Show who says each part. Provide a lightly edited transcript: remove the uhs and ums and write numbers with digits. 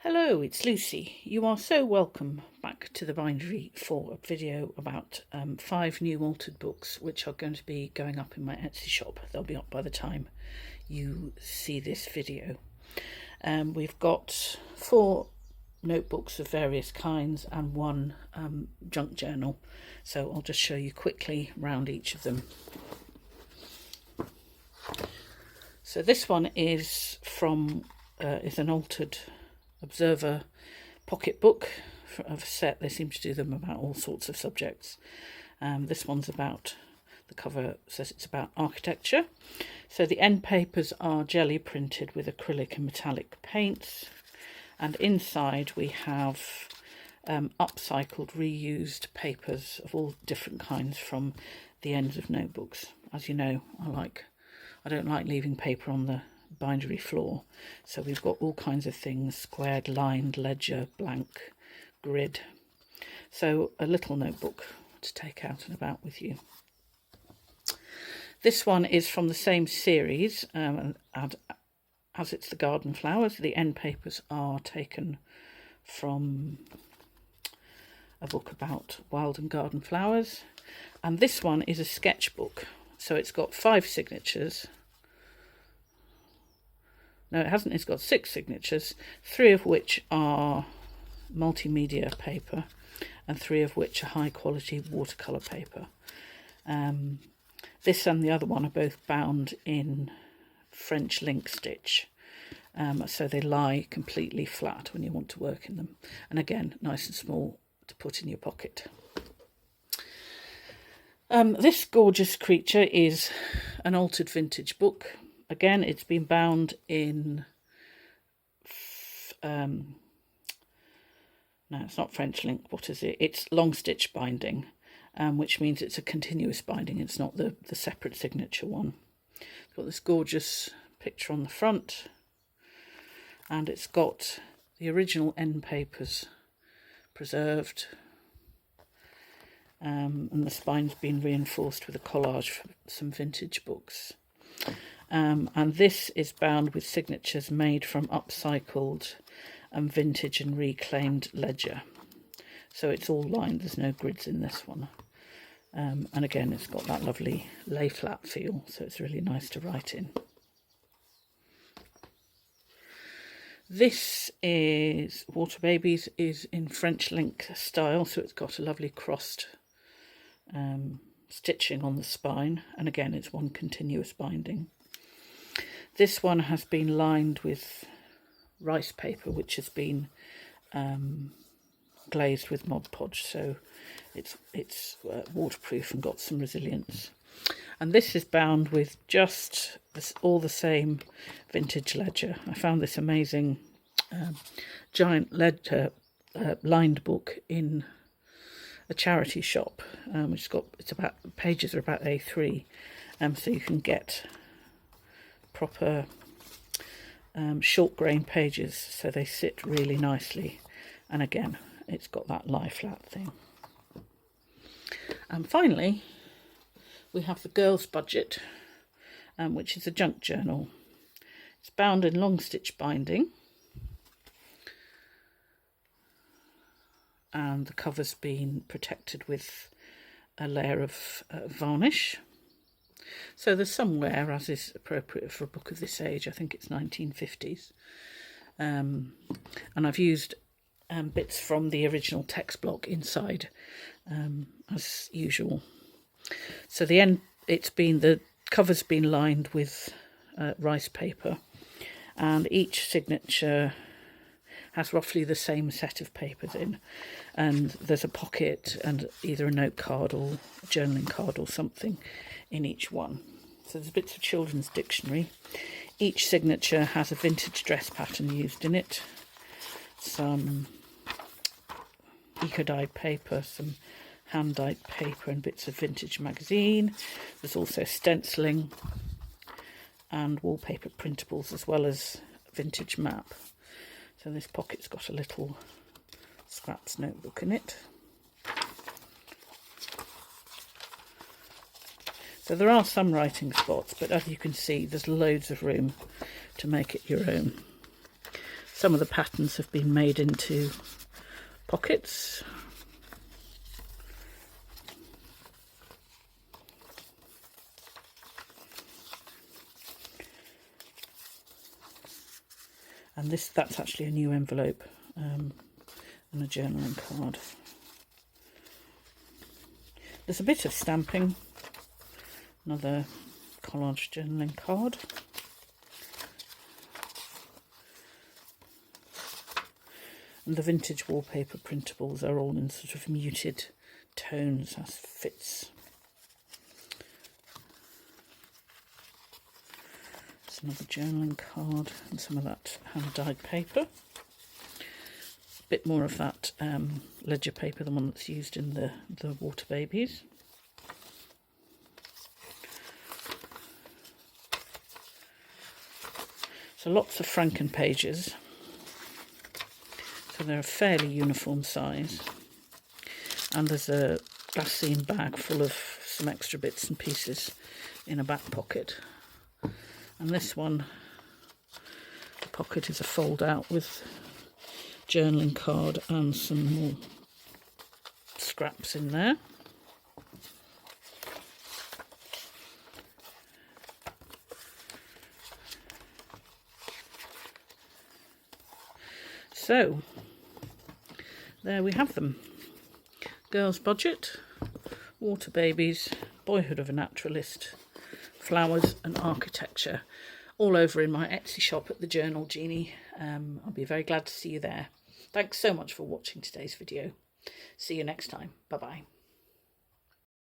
Speaker 1: Hello, it's Lucy. You are so welcome back to the bindery for a video about 5 new altered books which are going to be going up in my Etsy shop. They'll be up by the time you see this video. We've got 4 notebooks of various kinds and 1 junk journal, so I'll just show you quickly around each of them. So this one is is an altered Observer pocketbook of a set. They seem to do them about all sorts of subjects. This one's about, the cover says it's about architecture. So the end papers are jelly printed with acrylic and metallic paints, and inside we have upcycled, reused papers of all different kinds from the ends of notebooks. As you know, I don't like leaving paper on the bindery floor, so we've got all kinds of things: squared, lined, ledger, blank, grid. So a little notebook to take out and about with you. This one is from the same series, and as it's the garden flowers, the end papers are taken from a book about wild and garden flowers, and this one is a sketchbook. So it's got 5 signatures. No, it hasn't. It's got 6 signatures, 3 of which are multimedia paper and 3 of which are high quality watercolour paper. This and the other one are both bound in French link stitch, so they lie completely flat when you want to work in them, and again nice and small to put in your pocket. This gorgeous creature is an altered vintage book. Again, it's been bound in, no, it's not French link, what is it? It's long stitch binding, which means it's a continuous binding. It's not the separate signature one. It's got this gorgeous picture on the front, and it's got the original end papers preserved, and the spine's been reinforced with a collage from some vintage books. And this is bound with signatures made from upcycled and vintage and reclaimed ledger. So it's all lined, there's no grids in this one. And again, it's got that lovely lay flat feel, so it's really nice to write in. This is Water Babies, is in French link style, so it's got a lovely crossed stitching on the spine, and again it's one continuous binding. This one has been lined with rice paper, which has been glazed with Mod Podge, so it's waterproof and got some resilience. And this is bound with just all the same vintage ledger. I found this amazing giant ledger lined book in a charity shop, which pages are about A3, so you can get proper short grain pages, so they sit really nicely, and again it's got that lie flat thing. And finally we have the Girls Budget, which is a junk journal. It's bound in long stitch binding, and the cover's been protected with a layer of varnish. So there's some wear, as is appropriate for a book of this age. I think it's 1950s. And I've used bits from the original text block inside, as usual. So the cover's been lined with rice paper, and each signature has roughly the same set of papers in, and there's a pocket and either a note card or a journaling card or something in each one. So there's bits of children's dictionary. Each signature has a vintage dress pattern used in it, some eco-dyed paper, some hand-dyed paper, and bits of vintage magazine. There's also stenciling and wallpaper printables, as well as a vintage map. So this pocket's got a little scraps notebook in it. So there are some writing spots, but as you can see, there's loads of room to make it your own. Some of the patterns have been made into pockets. And that's actually a new envelope and a journaling card. There's a bit of stamping, another collage journaling card. And the vintage wallpaper printables are all in sort of muted tones as fits. There's another journaling card and some of that hand-dyed paper. A bit more of that ledger paper, the one that's used in the water babies. So lots of Franken pages. So they're a fairly uniform size. And there's a glassine bag full of some extra bits and pieces in a back pocket. And this one, the pocket is a fold out with journaling card and some more scraps in there. So there we have them. Girls' Budget, Water Babies, Boyhood of a Naturalist, Flowers and Architecture, all over in my Etsy shop at the Journal Genie. I'll be very glad to see you there. Thanks so much for watching today's video. See you next time. Bye bye.